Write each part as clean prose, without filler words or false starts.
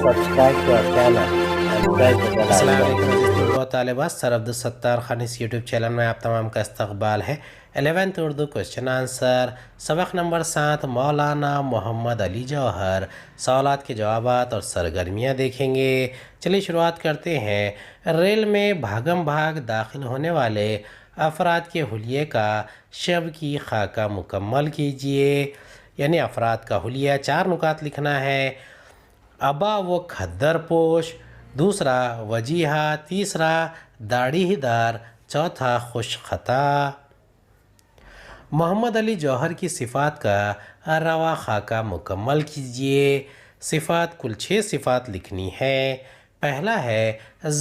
subscribe to our channel and press the bell السلام icon. علیکم عزیز طلباء و طالبات، سر عبدالستار خان اس یوٹیوب چینل میں آپ تمام کا استقبال ہے۔ 11th اردو کوشچن آنسر سبق نمبر 7 مولانا محمد علی جوہر، سوالات کے جوابات اور سرگرمیاں دیکھیں گے۔ چلیے شروعات کرتے ہیں۔ ریل میں بھاگم بھاگ داخل ہونے والے افراد کے حلیے کا شب کی خاکہ مکمل کیجئے، یعنی افراد کا حلیہ 4 نکات لکھنا ہے۔ ابا و کھدر پوش، دوسرا وجیہہ، تیسرا داڑھی دار، چوتھا خوش خطا۔ محمد علی جوہر کی صفات کا رواں خاکہ مکمل کیجئے۔ صفات کل 6 صفات لکھنی ہے۔ پہلا ہے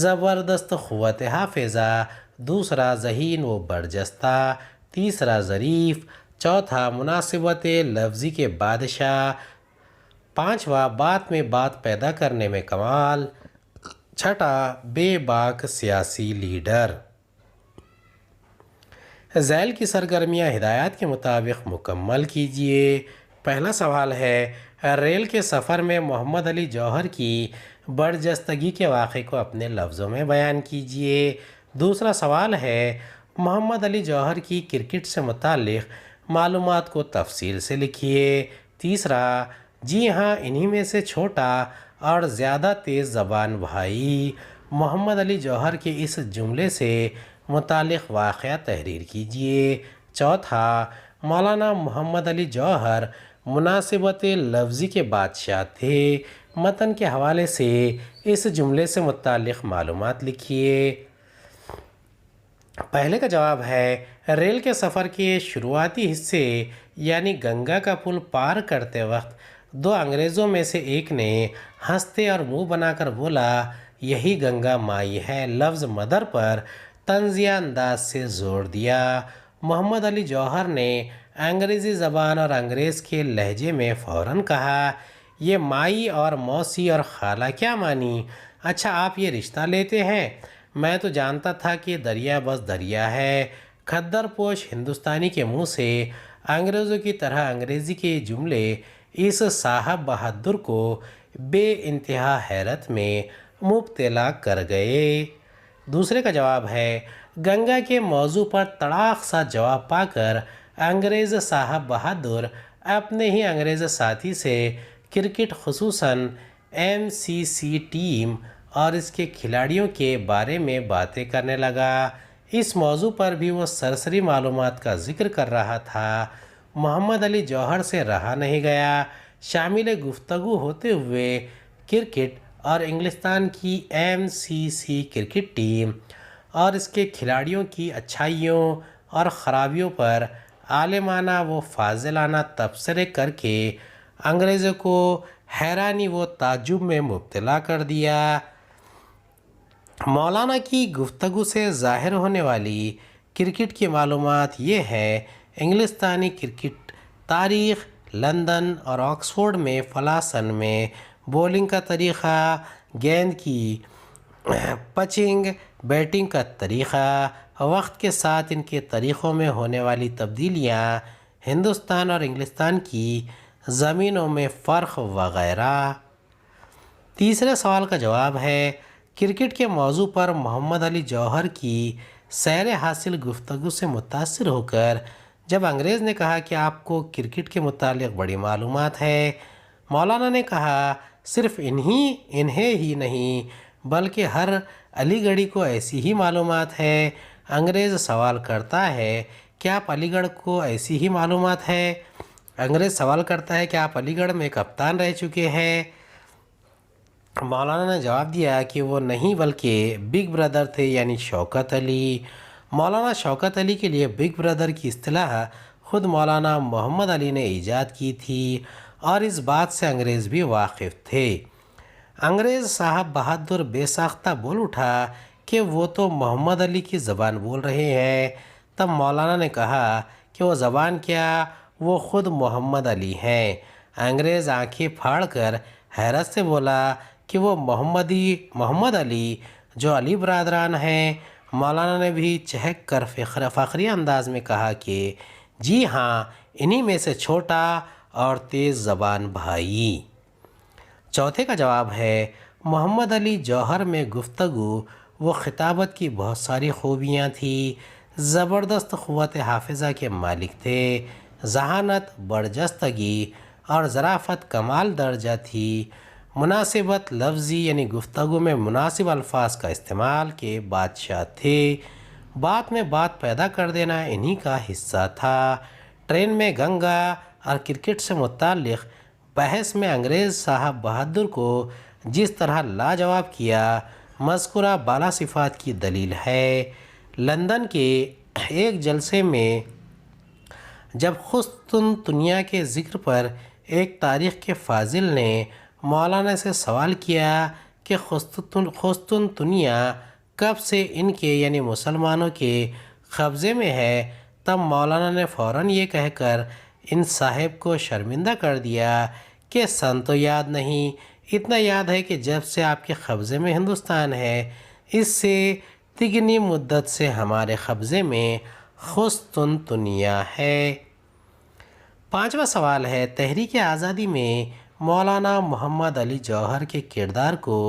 زبردست قوت حافظہ، دوسرا ذہین و برجستہ، تیسرا ظریف، چوتھا مناسبت لفظی کے بادشاہ، پانچواں بات میں بات پیدا کرنے میں کمال، چھٹا بے باک سیاسی لیڈر۔ ذیل کی سرگرمیاں ہدایات کے مطابق مکمل کیجئے۔ پہلا سوال ہے ریل کے سفر میں محمد علی جوہر کی برجستگی کے واقعے کو اپنے لفظوں میں بیان کیجئے۔ دوسرا سوال ہے محمد علی جوہر کی کرکٹ سے متعلق معلومات کو تفصیل سے لکھیے۔ تیسرا جی ہاں انہی میں سے چھوٹا اور زیادہ تیز زبان بھائی محمد علی جوہر کے اس جملے سے متعلق واقعہ تحریر کیجئے۔ چوتھا مولانا محمد علی جوہر مناسبت لفظی کے بادشاہ تھے، متن کے حوالے سے اس جملے سے متعلق معلومات لکھیے۔ پہلے کا جواب ہے ریل کے سفر کے شروعاتی حصے یعنی گنگا کا پل پار کرتے وقت 2 انگریزوں میں سے ایک نے ہنستے اور منہ بنا کر بولا یہی گنگا مائی ہے، لفظ مدر پر طنزیہ انداز سے زور دیا۔ محمد علی جوہر نے انگریزی زبان اور انگریز کے لہجے میں فوراً کہا یہ مائی اور موسی اور خالہ کیا مانی؟ اچھا آپ یہ رشتہ لیتے ہیں؟ میں تو جانتا تھا کہ دریا بس دریا ہے۔ کھدر پوش ہندوستانی کے منہ سے انگریزوں کی طرح انگریزی کے جملے اس صاحب بہادر کو بے انتہا حیرت میں مبتلا کر گئے۔ دوسرے کا جواب ہے گنگا کے موضوع پر تڑاق سا جواب پا کر انگریز صاحب بہادر اپنے ہی انگریز ساتھی سے کرکٹ خصوصاً MCC ٹیم اور اس کے کھلاڑیوں کے بارے میں باتیں کرنے لگا۔ اس موضوع پر بھی وہ سرسری معلومات کا ذکر کر رہا تھا۔ محمد علی جوہر سے رہا نہیں گیا۔ شامل گفتگو ہوتے ہوئے کرکٹ اور انگلستان کی MCC کرکٹ ٹیم اور اس کے کھلاڑیوں کی اچھائیوں اور خرابیوں پر عالمانہ و فاضلانہ تبصرے کر کے انگریزوں کو حیرانی و تعجب میں مبتلا کر دیا۔ مولانا کی گفتگو سے ظاہر ہونے والی کرکٹ کی معلومات یہ ہیں انگلستانی کرکٹ تاریخ، لندن اور آکسفورڈ میں فلاں سن میں بولنگ کا طریقہ، گیند کی پچنگ، بیٹنگ کا طریقہ، وقت کے ساتھ ان کے طریقوں میں ہونے والی تبدیلیاں، ہندوستان اور انگلستان کی زمینوں میں فرق وغیرہ۔ تیسرے سوال کا جواب ہے کرکٹ کے موضوع پر محمد علی جوہر کی سیر حاصل گفتگو سے متاثر ہو کر جب انگریز نے کہا کہ آپ کو کرکٹ کے متعلق بڑی معلومات ہے، مولانا نے کہا صرف انہیں ہی نہیں بلکہ ہر علی گڑھی کو ایسی ہی معلومات ہے۔ انگریز سوال کرتا ہے کہ آپ علی گڑھ کو ایسی ہی معلومات ہے؟ انگریز سوال کرتا ہے کہ آپ علی گڑھ میں کپتان رہ چکے ہیں؟ مولانا نے جواب دیا کہ وہ نہیں بلکہ بگ بردر تھے، یعنی شوکت علی۔ مولانا شوکت علی کے لیے بگ بردر کی اصطلاح خود مولانا محمد علی نے ایجاد کی تھی اور اس بات سے انگریز بھی واقف تھے۔ انگریز صاحب بہادر بے ساختہ بول اٹھا کہ وہ تو محمد علی کی زبان بول رہے ہیں۔ تب مولانا نے کہا کہ وہ زبان کیا، وہ خود محمد علی ہیں۔ انگریز آنکھیں پھاڑ کر حیرت سے بولا کہ وہ محمد علی جو علی برادران ہیں۔ مولانا نے بھی چہک کر فخری انداز میں کہا کہ جی ہاں انہی میں سے چھوٹا اور تیز زبان بھائی۔ چوتھے کا جواب ہے محمد علی جوہر میں گفتگو و خطابت کی بہت ساری خوبیاں تھیں، زبردست قوت حافظہ کے مالک تھے، ذہانت، برجستگی اور ظرافت کمال درجہ تھی، مناسبت لفظی یعنی گفتگو میں مناسب الفاظ کا استعمال کے بادشاہ تھے، بات میں بات پیدا کر دینا انہی کا حصہ تھا، ٹرین میں گنگا اور کرکٹ سے متعلق بحث میں انگریز صاحب بہادر کو جس طرح لاجواب کیا، مذکورہ بالا صفات کی دلیل ہے۔ لندن کے ایک جلسے میں جب قسطنطنیہ کے ذکر پر ایک تاریخ کے فاضل نے مولانا سے سوال کیا کہ قسطنطنیہ کب سے ان کے یعنی مسلمانوں کے قبضے میں ہے، تب مولانا نے فوراً یہ کہہ کر ان صاحب کو شرمندہ کر دیا کہ سن تو یاد نہیں، اتنا یاد ہے کہ جب سے آپ کے قبضے میں ہندوستان ہے، اس سے تگنی مدت سے ہمارے قبضے میں قسطنطنیہ ہے۔ پانچواں سوال ہے تحریک آزادی میں مولانا محمد علی جوہر کے کردار کو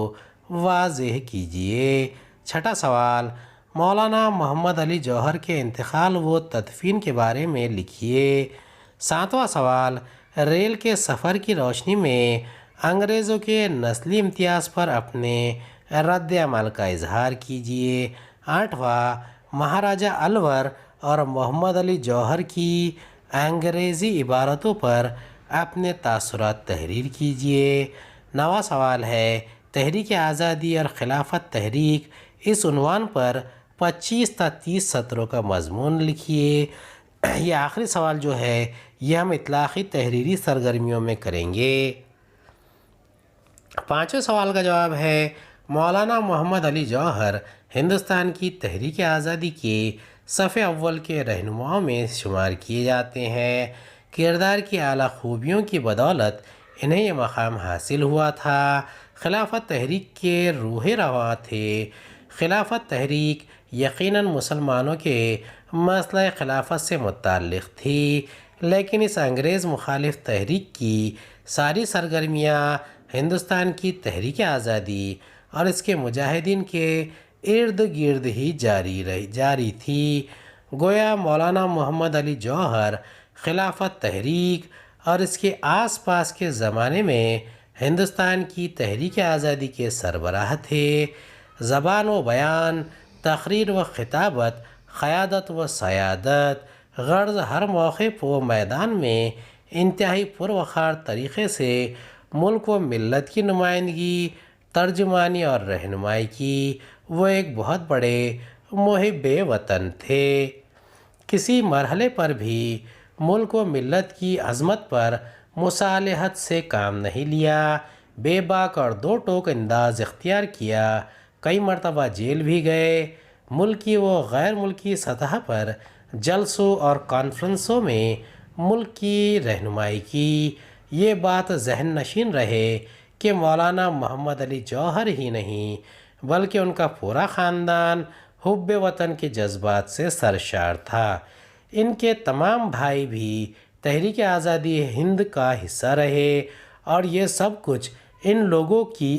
واضح کیجیے۔ چھٹا سوال مولانا محمد علی جوہر کے انتقال و تدفین کے بارے میں لکھیے۔ ساتواں سوال ریل کے سفر کی روشنی میں انگریزوں کے نسلی امتیاز پر اپنے رد عمل کا اظہار کیجیے۔ آٹھواں مہاراجہ الور اور محمد علی جوہر کی انگریزی عبارتوں پر اپنے تاثرات تحریر کیجیے۔ نواں سوال ہے تحریک آزادی اور خلافت تحریک، اس عنوان پر 25 تا 30 سطروں کا مضمون لکھیے۔ یہ آخری سوال جو ہے یہ ہم اطلاقی تحریری سرگرمیوں میں کریں گے۔ پانچویں سوال کا جواب ہے مولانا محمد علی جوہر ہندوستان کی تحریک آزادی کے صف اول کے رہنماؤں میں شمار کیے جاتے ہیں، کردار کی اعلیٰ خوبیوں کی بدولت انہیں یہ مقام حاصل ہوا تھا، خلافت تحریک کے روح رواں تھے، خلافت تحریک یقیناً مسلمانوں کے مسئلہ خلافت سے متعلق تھی، لیکن اس انگریز مخالف تحریک کی ساری سرگرمیاں ہندوستان کی تحریک آزادی اور اس کے مجاہدین کے ارد گرد ہی جاری تھی۔ گویا مولانا محمد علی جوہر خلافت تحریک اور اس کے آس پاس کے زمانے میں ہندوستان کی تحریک آزادی کے سربراہ تھے، زبان و بیان، تقریر و خطابت، قیادت و سیادت، غرض ہر موقع و میدان میں انتہائی پروقار طریقے سے ملک و ملت کی نمائندگی، ترجمانی اور رہنمائی کی۔ وہ ایک بہت بڑے محب وطن تھے، کسی مرحلے پر بھی ملک و ملت کی عظمت پر مصالحت سے کام نہیں لیا، بے باک اور دو ٹوک انداز اختیار کیا، کئی مرتبہ جیل بھی گئے، ملکی و غیر ملکی سطح پر جلسوں اور کانفرنسوں میں ملک کی رہنمائی کی۔ یہ بات ذہن نشین رہے کہ مولانا محمد علی جوہر ہی نہیں بلکہ ان کا پورا خاندان حب وطن کے جذبات سے سرشار تھا، ان کے تمام بھائی بھی تحریک آزادی ہند کا حصہ رہے اور یہ سب کچھ ان لوگوں کی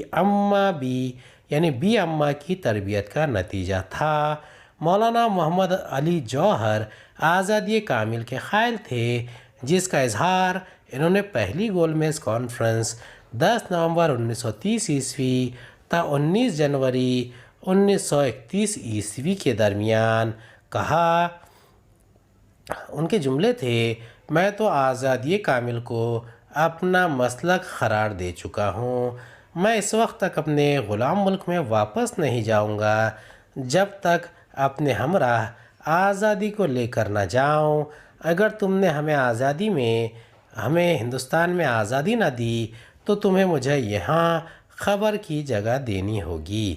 بی اماں کی تربیت کا نتیجہ تھا۔ مولانا محمد علی جوہر آزادی کامل کے قائل تھے، جس کا اظہار انہوں نے پہلی گول میز کانفرنس 10 نومبر 1930 عیسوی تا 19 جنوری 1931 عیسوی کے درمیان کہا۔ ان کے جملے تھے، میں تو آزادی کامل کو اپنا مسلک قرار دے چکا ہوں، میں اس وقت تک اپنے غلام ملک میں واپس نہیں جاؤں گا جب تک اپنے ہمراہ آزادی کو لے کر نہ جاؤں۔ اگر تم نے ہمیں ہندوستان میں آزادی نہ دی تو تمہیں مجھے یہاں خبر کی جگہ دینی ہوگی۔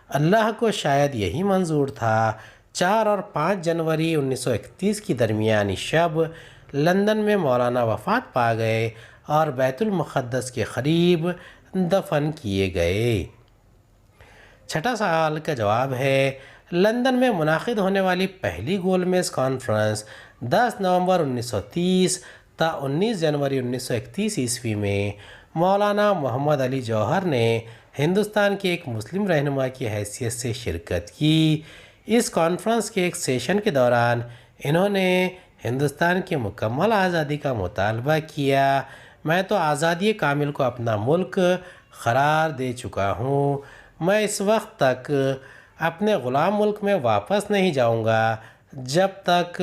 اللہ کو شاید یہی منظور تھا۔ 4 اور 5 جنوری 1931 کی درمیانی شب لندن میں مولانا وفات پا گئے اور بیت المقدس کے قریب دفن کیے گئے۔ چھٹا سوال کا جواب ہے لندن میں منعقد ہونے والی پہلی گول میز کانفرنس 10 نومبر 1930 تا 19 جنوری 1931 عیسوی میں مولانا محمد علی جوہر نے ہندوستان کے ایک مسلم رہنما کی حیثیت سے شرکت کی۔ اس کانفرنس کے ایک سیشن کے دوران انہوں نے ہندوستان کی مکمل آزادی کا مطالبہ کیا۔ میں تو آزادی کامل کو اپنا ملک قرار دے چکا ہوں۔ میں اس وقت تک اپنے غلام ملک میں واپس نہیں جاؤں گا جب تک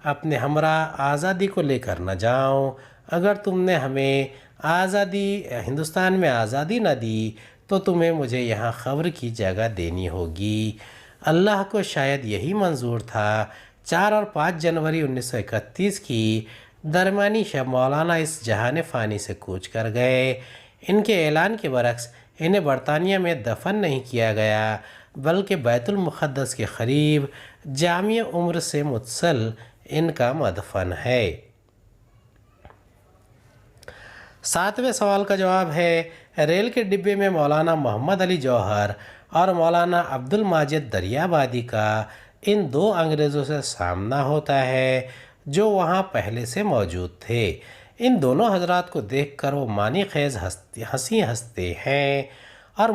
اپنے ہمراہ آزادی کو لے کر نہ جاؤں۔ اگر تم نے ہمیں ہندوستان میں آزادی نہ دی تو تمہیں مجھے یہاں قبر کی جگہ دینی ہوگی۔ اللہ کو شاید یہی منظور تھا۔ 4 اور 5 جنوری 1931 کی درمیانی شب مولانا اس جہان فانی سے کوچ کر گئے۔ ان کے اعلان کے برعکس انہیں برطانیہ میں دفن نہیں کیا گیا بلکہ بیت المقدس کے قریب جامع عمر سے متصل ان کا مدفن ہے۔ 7ویں سوال کا جواب ہے، ریل کے ڈبے میں مولانا محمد علی جوہر اور مولانا عبد الماجد دریابادی کا ان 2 انگریزوں سے سامنا ہوتا ہے جو وہاں پہلے سے موجود تھے۔ ان دونوں حضرات کو دیکھ کر وہ معنی خیز ہنسی ہنستے ہیں اور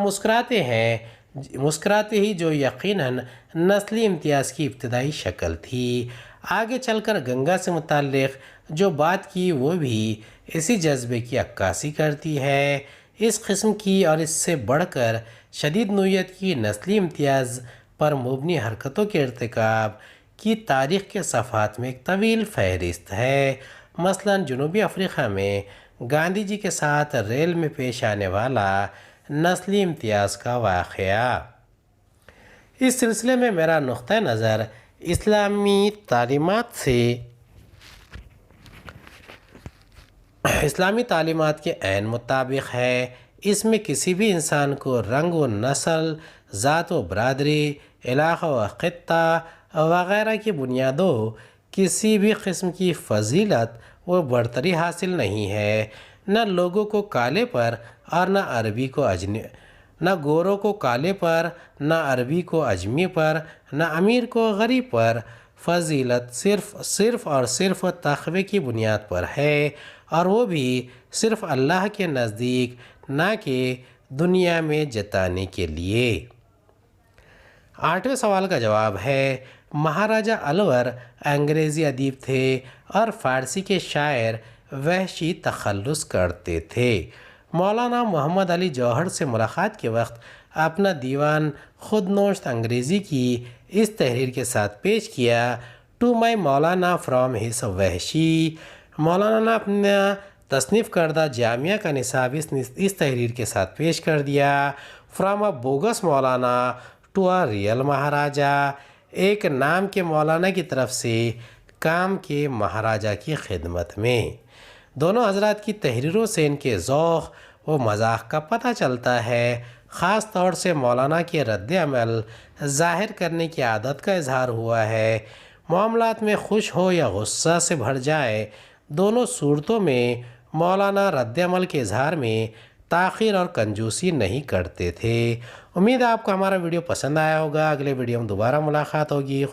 مسکراتے ہی جو یقیناً نسلی امتیاز کی ابتدائی شکل تھی۔ آگے چل کر گنگا سے متعلق جو بات کی وہ بھی اسی جذبے کی عکاسی کرتی ہے۔ اس قسم کی اور اس سے بڑھ کر شدید نوعیت کی نسلی امتیاز پر مبنی حرکتوں کے ارتکاب کی تاریخ کے صفحات میں ایک طویل فہرست ہے۔ مثلاً جنوبی افریقہ میں گاندھی جی کے ساتھ ریل میں پیش آنے والا نسلی امتیاز کا واقعہ۔ اس سلسلے میں میرا نقطہ نظر اسلامی تعلیمات کے عین مطابق ہے۔ اس میں کسی بھی انسان کو رنگ و نسل، ذات و برادری، علاقہ و خطہ وغیرہ کی بنیادوں کسی بھی قسم کی فضیلت و برتری حاصل نہیں ہے۔ نہ لوگوں کو کالے پر اور نہ گوروں کو کالے پر، نہ عربی کو اجمی پر، نہ امیر کو غریب پر۔ فضیلت صرف اور صرف تقوی کی بنیاد پر ہے اور وہ بھی صرف اللہ کے نزدیک، نہ کہ دنیا میں جتانے کے لیے۔ 8ویں سوال کا جواب ہے، مہاراجہ الور انگریزی ادیب تھے اور فارسی کے شاعر وحشی تخلص کرتے تھے۔ مولانا محمد علی جوہر سے ملاقات کے وقت اپنا دیوان خود نوشت انگریزی کی اس تحریر کے ساتھ پیش کیا، ٹو مائی مولانا فرام ہس وحشی۔ مولانا نے اپنا تصنیف کردہ جامعہ کا نصاب اس تحریر کے ساتھ پیش کر دیا، from a bogus Maulana to a real مہاراجہ، ایک نام کے مولانا کی طرف سے کام کے مہاراجہ کی خدمت میں۔ دونوں حضرات کی تحریروں سے ان کے ذوق و مذاق کا پتہ چلتا ہے۔ خاص طور سے مولانا کے رد عمل ظاہر کرنے کی عادت کا اظہار ہوا ہے۔ معاملات میں خوش ہو یا غصہ سے بھر جائے، دونوں صورتوں میں مولانا رد عمل کے اظہار میں تاخیر اور کنجوسی نہیں کرتے تھے۔ امید ہے آپ کو ہمارا ویڈیو پسند آیا ہوگا۔ اگلے ویڈیو میں دوبارہ ملاقات ہوگی۔